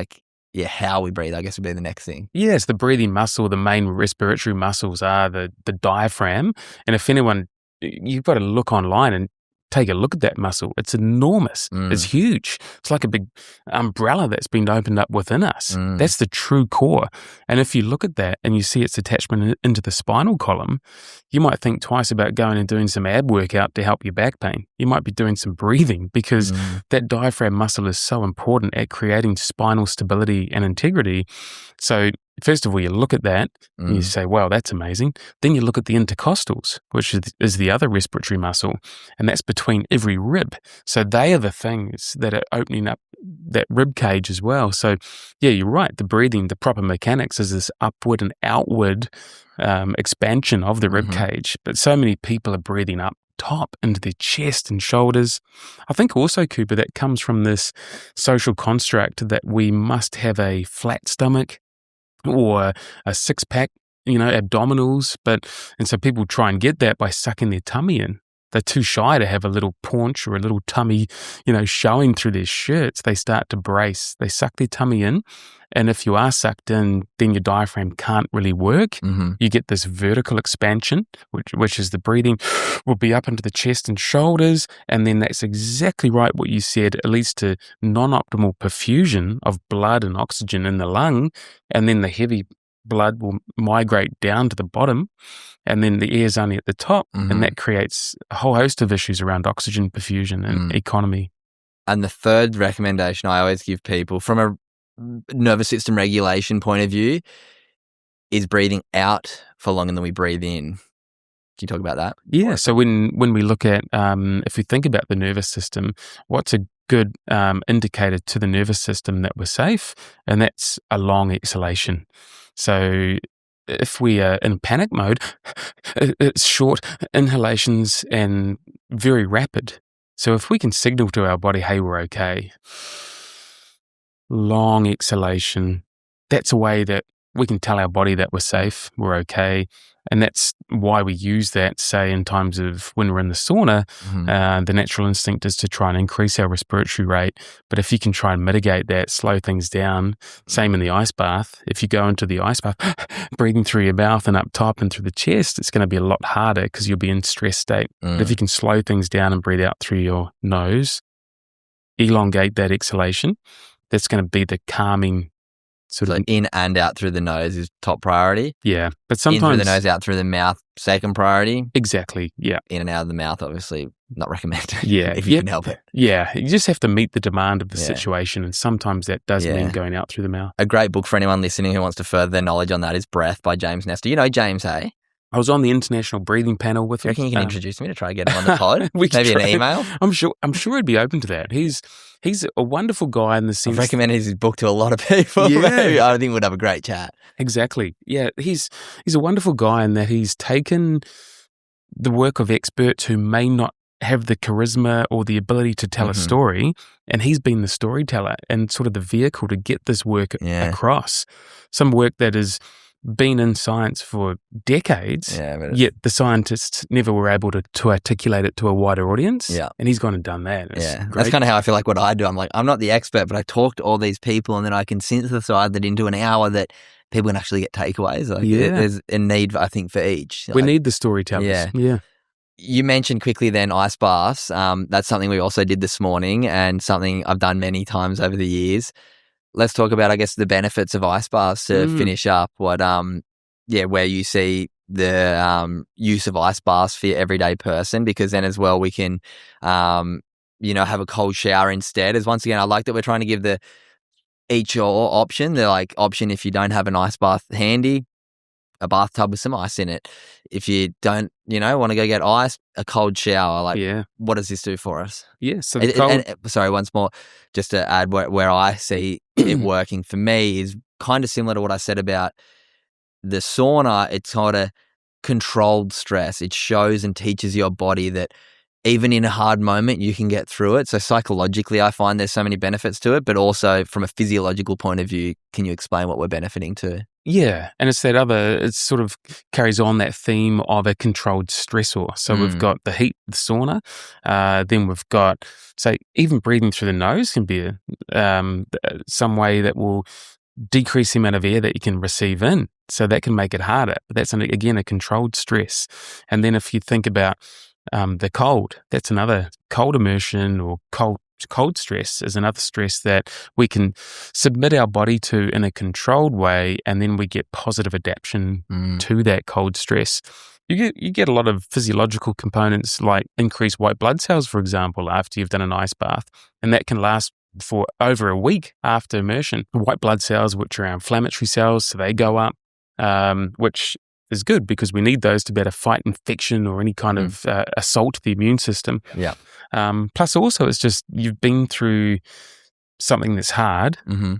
how we breathe, I guess, would be the next thing. Yes, the breathing muscle, the main respiratory muscles are the diaphragm. And if anyone, you've got to look online and take a look at that muscle. It's enormous. It's huge. It's like a big umbrella that's been opened up within us. That's the true core. And if you look at that and you see its attachment into the spinal column, you might think twice about going and doing some ab workout to help your back pain. You might be doing some breathing, because that diaphragm muscle is so important at creating spinal stability and integrity. So first of all, you look at that and you say, wow, that's amazing. Then you look at the intercostals, which is the other respiratory muscle, and that's between every rib. So they are the things that are opening up that rib cage as well. So yeah, you're right. The breathing, the proper mechanics is this upward and outward expansion of the rib cage. But so many people are breathing up top into their chest and shoulders. I think also, Cooper, that comes from this social construct that we must have a flat stomach or a six-pack, abdominals. And so people try and get that by sucking their tummy in. They're too shy to have a little paunch or a little tummy, showing through their shirts. They start to brace. They suck their tummy in. And if you are sucked in, then your diaphragm can't really work. You get this vertical expansion, which is the breathing will be up into the chest and shoulders. And then that's exactly right what you said. It leads to non-optimal perfusion of blood and oxygen in the lung. And then the heavy blood will migrate down to the bottom, and then the air's only at the top, and that creates a whole host of issues around oxygen perfusion and economy. And the third recommendation I always give people from a nervous system regulation point of view is breathing out for longer than we breathe in. Can you talk about that? Yeah. So when we look at, if we think about the nervous system, what's a good indicator to the nervous system that we're safe? And that's a long exhalation. So if we are in panic mode, it's short inhalations and very rapid. So if we can signal to our body, hey, we're okay, long exhalation. That's a way that we can tell our body that we're safe, we're okay. And that's why we use that, say, in times of when we're in the sauna. The natural instinct is to try and increase our respiratory rate. But if you can try and mitigate that, slow things down, same in the ice bath. If you go into the ice bath, breathing through your mouth and up top and through the chest, it's going to be a lot harder because you'll be in stress state. But if you can slow things down and breathe out through your nose, elongate that exhalation, that's going to be the calming sort of in and out through the nose is top priority. Yeah. But sometimes in through the nose, out through the mouth, second priority. Exactly. Yeah. In and out of the mouth, obviously not recommended. Yeah. If you can help it. Yeah. You just have to meet the demand of the situation. And sometimes that does mean going out through the mouth. A great book for anyone listening who wants to further their knowledge on that is Breath by James Nestor. You know James, hey? I was on the international breathing panel with him. You reckon you can introduce me to try to get him on the pod? Maybe an email? I'm sure he'd be open to that. He's a wonderful guy in the sense. I've recommended his book to a lot of people. Yeah. Maybe. I think we'd have a great chat. Exactly. Yeah, he's a wonderful guy in that he's taken the work of experts who may not have the charisma or the ability to tell a story, and he's been the storyteller and sort of the vehicle to get this work across. Some work that has been in science for decades, yet the scientists never were able to articulate it to a wider audience. Yeah. And he's gone and done that. That's kind of how I feel like what I do. I'm like, I'm not the expert, but I talk to all these people and then I can synthesize it into an hour that people can actually get takeaways. Like there's a need, I think, for each. We need the storytellers. Yeah. You mentioned quickly then ice baths. That's something we also did this morning and something I've done many times over the years. Let's talk about, I guess, the benefits of ice baths to finish up. What, where you see the use of ice baths for your everyday person, because then as well we can, have a cold shower instead. As once again, I like that we're trying to give the each or option. The option if you don't have an ice bath handy, a bathtub with some ice in it. If you don't, want to go get ice, a cold shower. What does this do for us? Yeah. So sorry, once more, just to add where I see it working for me is kind of similar to what I said about the sauna. It's kind of controlled stress. It shows and teaches your body that even in a hard moment, you can get through it. So psychologically, I find there's so many benefits to it, but also from a physiological point of view, can you explain what we're benefiting to? Yeah, and it's it sort of carries on that theme of a controlled stressor. So we've got the heat, the sauna, then we've got, say, even breathing through the nose can be some way that will decrease the amount of air that you can receive in. So that can make it harder. But that's, again, a controlled stress. And then if you think about the cold, that's another cold immersion or cold stress is another stress that we can submit our body to in a controlled way, and then we get positive adaptation to that cold stress. You get a lot of physiological components like increased white blood cells, for example, after you've done an ice bath, and that can last for over a week after immersion. White blood cells, which are our inflammatory cells, so they go up, which is good because we need those to be able to fight infection or any kind of assault to the immune system. Yeah. Plus also it's just you've been through something that's hard,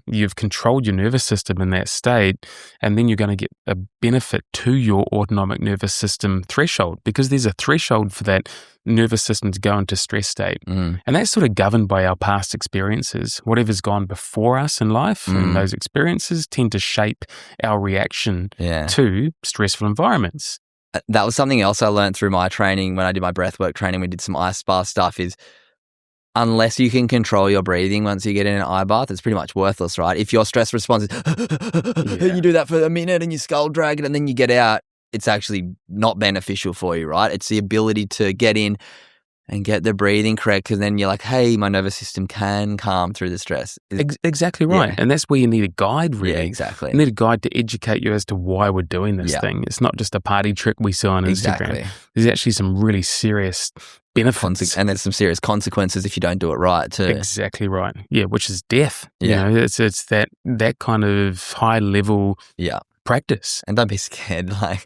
you've controlled your nervous system in that state, and then you're going to get a benefit to your autonomic nervous system threshold, because there's a threshold for that nervous system to go into stress state. And that's sort of governed by our past experiences. Whatever's gone before us in life, and those experiences tend to shape our reaction to stressful environments. That was something else I learned through my training. When I did my breathwork training, we did some ice bath stuff, is unless you can control your breathing once you get in an ice bath, it's pretty much worthless, right? If your stress response is, and you do that for a minute and you skull drag it and then you get out, it's actually not beneficial for you, right? It's the ability to get in and get the breathing correct, because then you're like, hey, my nervous system can calm through the stress. Exactly right. Yeah. And that's where you need a guide, really. Yeah, exactly. You need a guide to educate you as to why we're doing this thing. It's not just a party trick we saw on Instagram. There's actually some really serious benefits. And there's some serious consequences if you don't do it right too. Exactly right. Yeah, which is death. Yeah. It's that kind of high level practice. And don't be scared. That's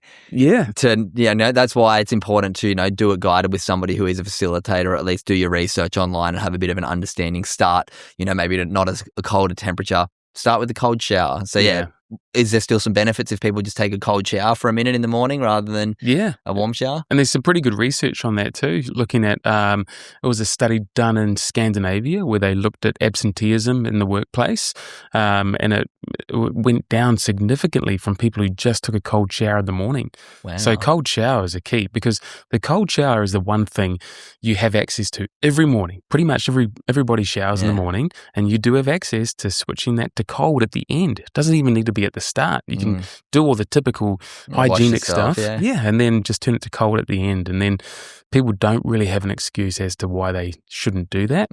why it's important to, do it guided with somebody who is a facilitator, or at least do your research online and have a bit of an understanding. Start, maybe not as a colder temperature. Start with the cold shower. So is there still some benefits if people just take a cold shower for a minute in the morning rather than a warm shower? And there's some pretty good research on that too, looking at, it was a study done in Scandinavia where they looked at absenteeism in the workplace, and it went down significantly from people who just took a cold shower in the morning. Wow. So cold showers are key, because the cold shower is the one thing you have access to every morning. Pretty much everybody showers in the morning, and you do have access to switching that to cold at the end. It doesn't even need to be at the start. You can do all the typical hygienic stuff, and then just turn it to cold at the end. And then people don't really have an excuse as to why they shouldn't do that.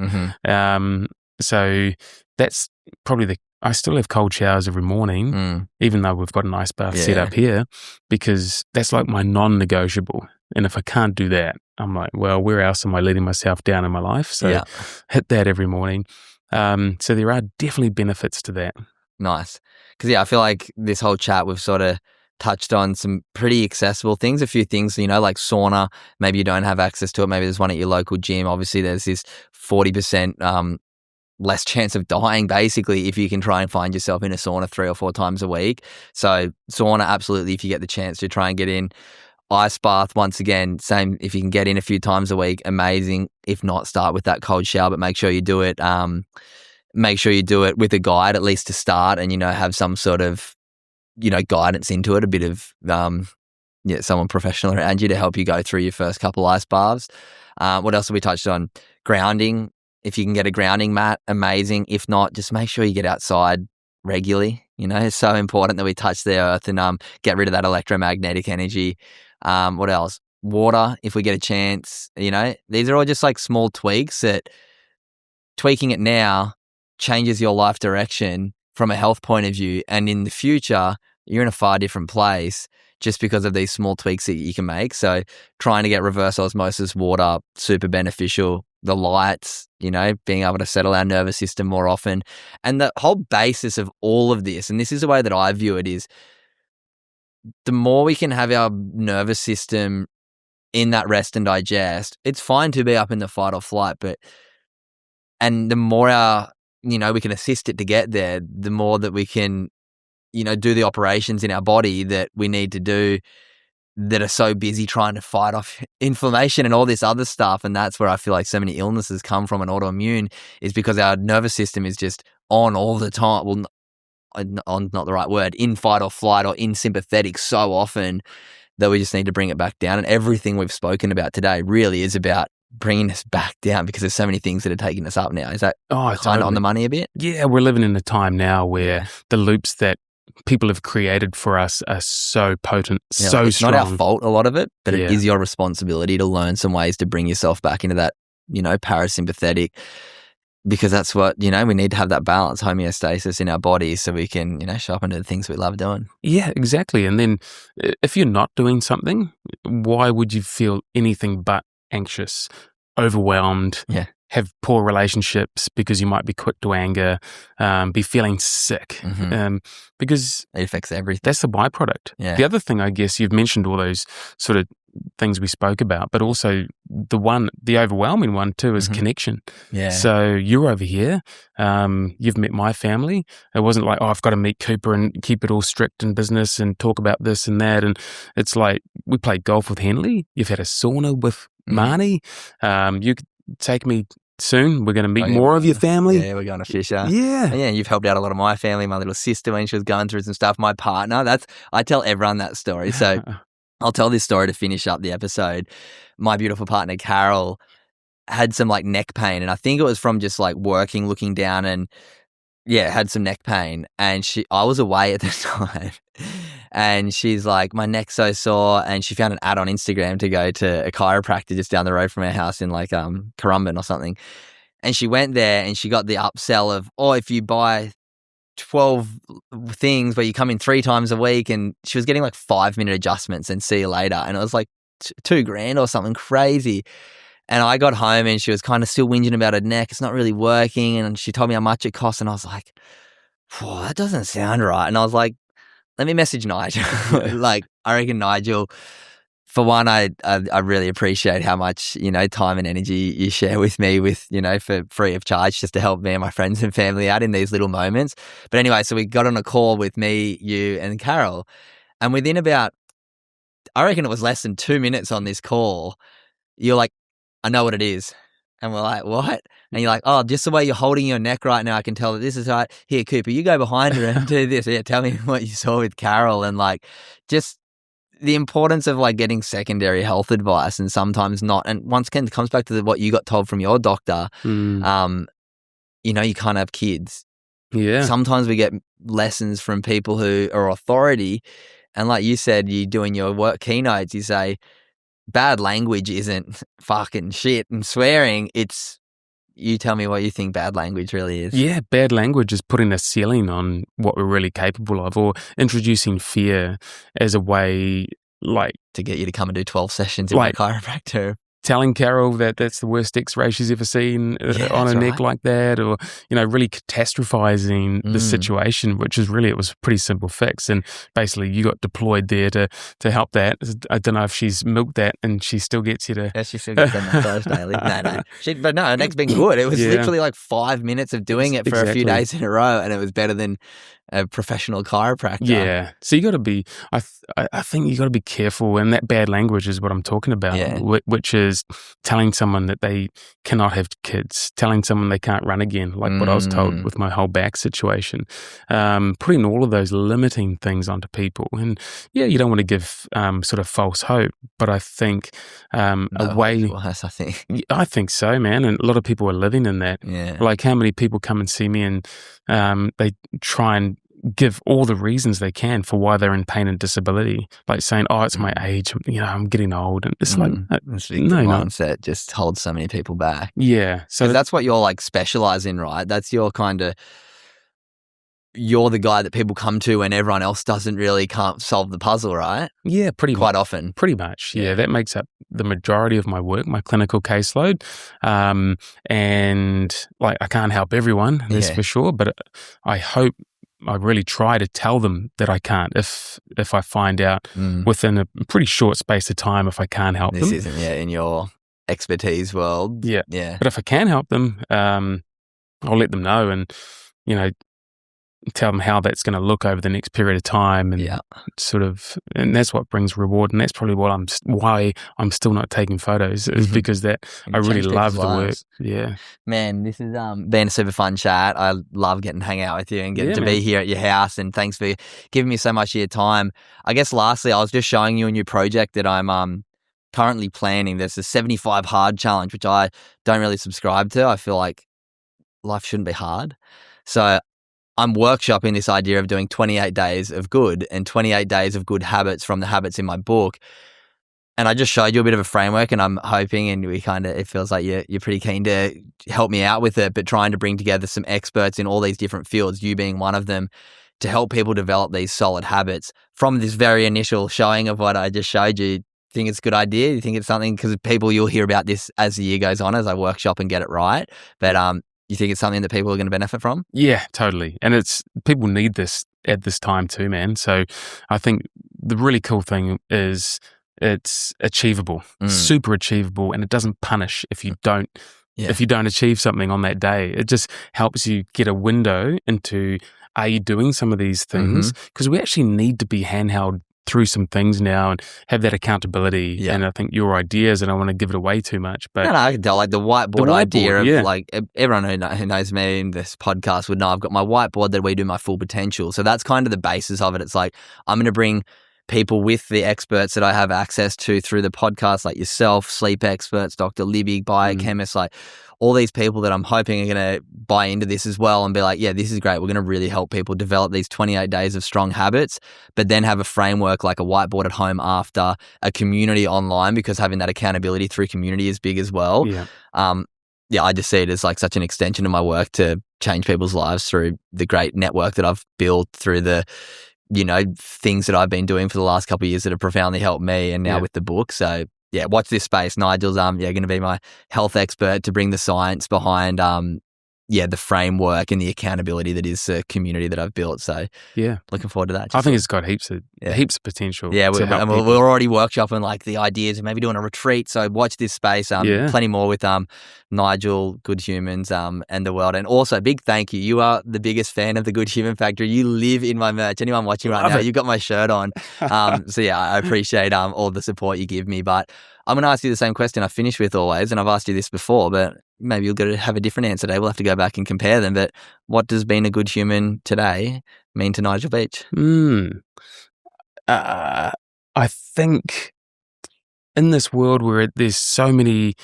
So that's probably I still have cold showers every morning, even though we've got an ice bath set up here, because that's like my non-negotiable. And if I can't do that, I'm like, well, where else am I letting myself down in my life? So hit that every morning. So there are definitely benefits to that. Nice. Because, I feel like this whole chat we've sort of touched on some pretty accessible things, a few things, like sauna, maybe you don't have access to it. Maybe there's one at your local gym. Obviously, there's this 40% less chance of dying, basically, if you can try and find yourself in a sauna 3 or 4 times a week. So sauna, absolutely, if you get the chance to try and get in. Ice bath, once again, same, if you can get in a few times a week, amazing. If not, start with that cold shower, but make sure you do it. Make sure you do it with a guide, at least to start, and, have some sort of, guidance into it, a bit of, someone professional around you to help you go through your first couple ice baths. What else have we touched on? Grounding. If you can get a grounding mat, amazing. If not, just make sure you get outside regularly. It's so important that we touch the earth and get rid of that electromagnetic energy. What else? Water, if we get a chance. These are all just like small tweaks that tweaking it now changes your life direction from a health point of view. And in the future, you're in a far different place just because of these small tweaks that you can make. So trying to get reverse osmosis water, super beneficial. The lights, being able to settle our nervous system more often. And the whole basis of all of this, and this is the way that I view it, is the more we can have our nervous system in that rest and digest, it's fine to be up in the fight or flight, and the more we can assist it to get there, the more that we can, do the operations in our body that we need to do that are so busy trying to fight off inflammation and all this other stuff. And that's where I feel like so many illnesses come from, and autoimmune is because our nervous system is just on all the time. Well, on not the right word, in fight or flight or in sympathetic so often that we just need to bring it back down. And everything we've spoken about today really is about bringing us back down, because there's so many things that are taking us up now. Is that kind of on the money a bit? Yeah, we're living in a time now where the loops that people have created for us are so potent, so it's strong. Not our fault, a lot of it, but it is your responsibility to learn some ways to bring yourself back into that, parasympathetic, because that's what, we need to have that balance, homeostasis in our body so we can, show up and do the things we love doing. Yeah, exactly. And then if you're not doing something, why would you feel anything but anxious, overwhelmed, have poor relationships because you might be quick to anger, be feeling sick, because it affects everything. That's the byproduct. Yeah. The other thing, I guess, you've mentioned all those sort of things we spoke about, but also the overwhelming one too is connection. Yeah. So you're over here, you've met my family. It wasn't like, I've got to meet Cooper and keep it all strict in business and talk about this and that. And it's like, we played golf with Henley. You've had a sauna with Marnie. You could take me soon. We're going to meet more of your family. Yeah, we're going to Fisher. Yeah. Yeah, you've helped out a lot of my family, my little sister when she was going through some stuff, my partner. I tell everyone that story. So I'll tell this story to finish up the episode. My beautiful partner, Carol, had some like neck pain, and I think it was from just like working, looking down, and had some neck pain. And I was away at the time, and she's like, my neck's so sore, and she found an ad on Instagram to go to a chiropractor just down the road from her house in like Currumbin or something. And she went there and she got the upsell of, if you buy 12 things where you come in 3 times a week, and she was getting like 5-minute adjustments and see you later. And it was like $2,000 or something crazy. And I got home and she was kind of still whinging about her neck. It's not really working. And she told me how much it costs. And I was like, that doesn't sound right. And I was like, let me message Nigel. Like, I reckon Nigel For one, I really appreciate how much, time and energy you share with me for free of charge, just to help me and my friends and family out in these little moments. But anyway, so we got on a call with me, you and Carol, and within about, I reckon it was less than 2 minutes on this call, you're like, I know what it is. And we're like, what? And you're like, oh, just the way you're holding your neck right now, I can tell that this is right. Here, Cooper, you go behind her and do this. Yeah, tell me what you saw with Carol, and like just the importance of like getting secondary health advice and sometimes not. And once again, it comes back to what you got told from your doctor. You can't have kids. Yeah. Sometimes we get lessons from people who are authority. And like you said, you doing your work keynotes, you say, bad language isn't fucking shit and swearing. It's, you tell me what you think bad language really is. Yeah, bad language is putting a ceiling on what we're really capable of, or introducing fear as a way, like, to get you to come and do 12 sessions in my chiropractor. Telling Carol that that's the worst X-ray she's ever seen on her neck like that, or, really catastrophizing the situation, which is really, it was a pretty simple fix. And basically you got deployed there to help that. I don't know if she's milked that and she still gets you to... Yeah, she still gets them massage daily. No. But no, her neck's been good. It was literally like 5 minutes of doing it for a few days in a row, and it was better than a professional chiropractor. Yeah. So you got to be, I think you got to be careful, and that bad language is what I'm talking about, which is telling someone that they cannot have kids, telling someone they can't run again, like what I was told with my whole back situation, putting all of those limiting things onto people. And you don't want to give sort of false hope, but I think a way... Worse, I think. I think so, man. And a lot of people are living in that. Yeah. Like how many people come and see me and they try and give all the reasons they can for why they're in pain and disability, like saying, "Oh, it's my age. I'm getting old," and it's like, mindset just holds so many people back. Yeah, so that's what you're like specialize in, right? That's your kind of. You're the guy that people come to when everyone else can't solve the puzzle, right? Yeah, quite often. Pretty much. Yeah, that makes up the majority of my work, my clinical caseload. And like, I can't help everyone, that's for sure, but I really try to tell them that I can't if I find out within a pretty short space of time if I can't help them. This isn't in your expertise world. Yeah. But if I can help them, I'll let them know and, tell them how that's going to look over the next period of time, and sort of, and that's what brings reward, and that's probably why I'm still not taking photos, is because that I really love the work. Yeah, man, this has been a super fun chat. I love getting to hang out with you and getting to be here at your house, and thanks for giving me so much of your time. I guess lastly, I was just showing you a new project that I'm currently planning. There's a 75 hard challenge, which I don't really subscribe to. I feel like life shouldn't be hard, so I'm workshopping this idea of doing 28 days of good and 28 days of good habits from the habits in my book. And I just showed you a bit of a framework, and I'm hoping, and it feels like you're pretty keen to help me out with it, but trying to bring together some experts in all these different fields, you being one of them, to help people develop these solid habits from this very initial showing of what I just showed you. Think it's a good idea? You think it's something, because you'll hear about this as the year goes on, as I workshop and get it right. But, you think it's something that people are going to benefit from? Yeah, totally. And people need this at this time too, man. So I think the really cool thing is it's achievable, super achievable, and it doesn't punish if you don't achieve something on that day. It just helps you get a window into, are you doing some of these things? Because we actually need to be handheld through some things now and have that accountability. And I think your ideas, and I don't want to give it away too much, but I can tell, like the whiteboard idea of like everyone who knows me in this podcast would know I've got my whiteboard that we do my full potential. So that's kind of the basis of it. It's like, I'm going to bring people with the experts that I have access to through the podcast, like yourself, sleep experts, Dr. Libby, biochemists, like all these people that I'm hoping are going to buy into this as well and be like, yeah, this is great. We're going to really help people develop these 28 days of strong habits, but then have a framework like a whiteboard at home after, a community online, because having that accountability through community is big as well. I just see it as like such an extension of my work to change people's lives through the great network that I've built, through the things that I've been doing for the last couple of years that have profoundly helped me, and now with the book. So watch this space. Nigel's going to be my health expert to bring the science behind the framework and the accountability that is the community that I've built. So looking forward to that. I think it's got heaps of potential. Yeah, to help we're already workshopping like the ideas of maybe doing a retreat. So watch this space. Plenty more with Nigel, Good Humans, and the world. And also, big thank you. You are the biggest fan of the Good Human Factory. You live in my merch. Anyone watching right now, you've got my shirt on. So yeah, I appreciate all the support you give me. But I'm going to ask you the same question I finish with always, and I've asked you this before, but maybe you'll get to have a different answer today. We'll have to go back and compare them. But what does being a good human today mean to Nigel Beach? I think in this world where there's so many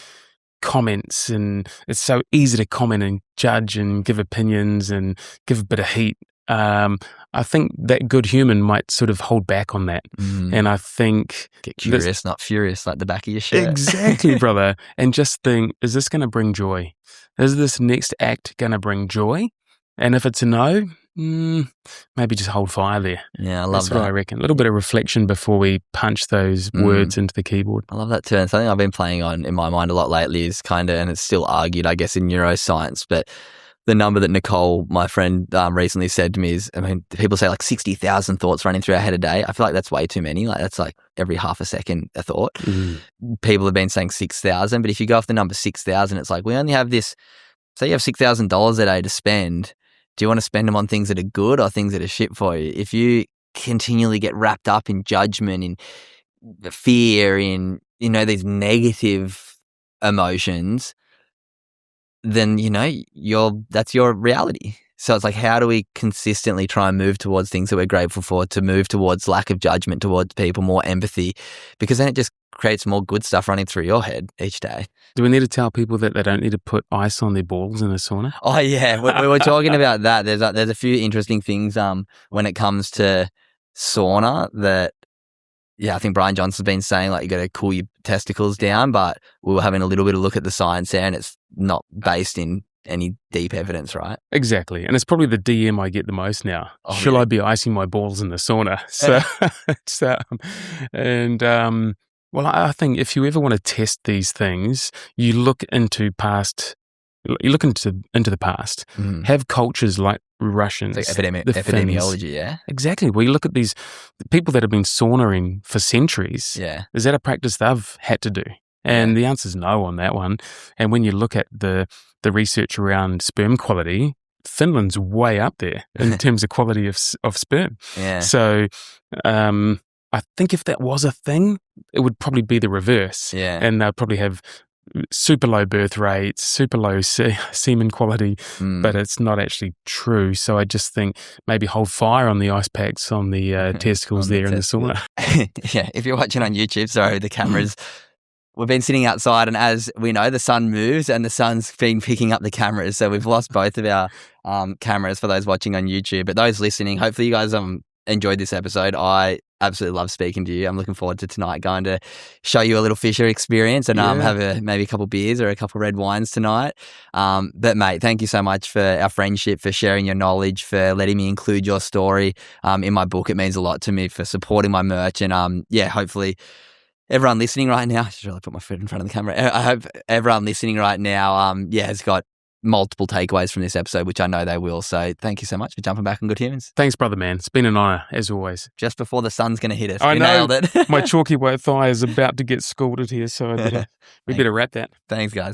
comments and it's so easy to comment and judge and give opinions and give a bit of heat, I think that good human might sort of hold back on that. And I think... Get curious, not furious, like the back of your shirt. Exactly, brother. And just think, is this going to bring joy? Is this next act going to bring joy? And if it's a no, maybe just hold fire there. Yeah, I love That's that. what I reckon. A little bit of reflection before we punch those words into the keyboard. I love that too. And something I've been playing on in my mind a lot lately is kind of, and it's still argued, I guess, in neuroscience, but the number that Nicole, my friend, recently said to me is, I mean, people say like 60,000 thoughts running through our head a day. I feel like that's way too many. Like that's like every half a second a thought. People have been saying 6,000, but if you go off the number 6,000, it's like we only have this, say you have $6,000 a day to spend. Do you want to spend them on things that are good or things that are shit for you? If you continually get wrapped up in judgment, in fear, in, these negative emotions, then, that's your reality. So it's like, how do we consistently try and move towards things that we're grateful for, to move towards lack of judgment towards people, more empathy, because then it just creates more good stuff running through your head each day. Do we need to tell people that they don't need to put ice on their balls in a sauna? Oh yeah, we were talking about that. There's a few interesting things when it comes to sauna that, I think Brian Johnson's been saying like you got to cool your testicles down, but we were having a little bit of look at the science there, and it's not based in any deep evidence, right? Exactly. And it's probably the DM I get the most now. Shall I be icing my balls in the sauna? Well, I think if you ever want to test these things, you look into the past, have cultures like Russians. It's like epidemiology, yeah? Exactly. Well, you look at these people that have been saunaing for centuries. Yeah. Is that a practice they've had to do? And the answer is no on that one. And when you look at the research around sperm quality, Finland's way up there in terms of quality of sperm. Yeah. So I think if that was a thing, it would probably be the reverse. Yeah. And they'd probably have super low birth rates, super low semen quality, but it's not actually true. So I just think maybe hold fire on the ice packs on the testicles there in the sauna. Yeah, if you're watching on YouTube, sorry, the cameras. We've been sitting outside, and as we know, the sun moves and the sun's been picking up the cameras. So we've lost both of our cameras for those watching on YouTube. But those listening, hopefully you guys enjoyed this episode. I absolutely love speaking to you. I'm looking forward to tonight going to show you a little Fisher experience and have maybe a couple beers or a couple red wines tonight. But mate, thank you so much for our friendship, for sharing your knowledge, for letting me include your story in my book. It means a lot to me, for supporting my merch, and hopefully everyone listening right now, I should really put my foot in front of the camera. I hope everyone listening right now, has got multiple takeaways from this episode, which I know they will. So thank you so much for jumping back on Good Humans. Thanks, brother, man. It's been an honor, as always. Just before the sun's going to hit us. I know. Nailed it. My chalky white thigh is about to get scalded here, so we better wrap that. Thanks, guys.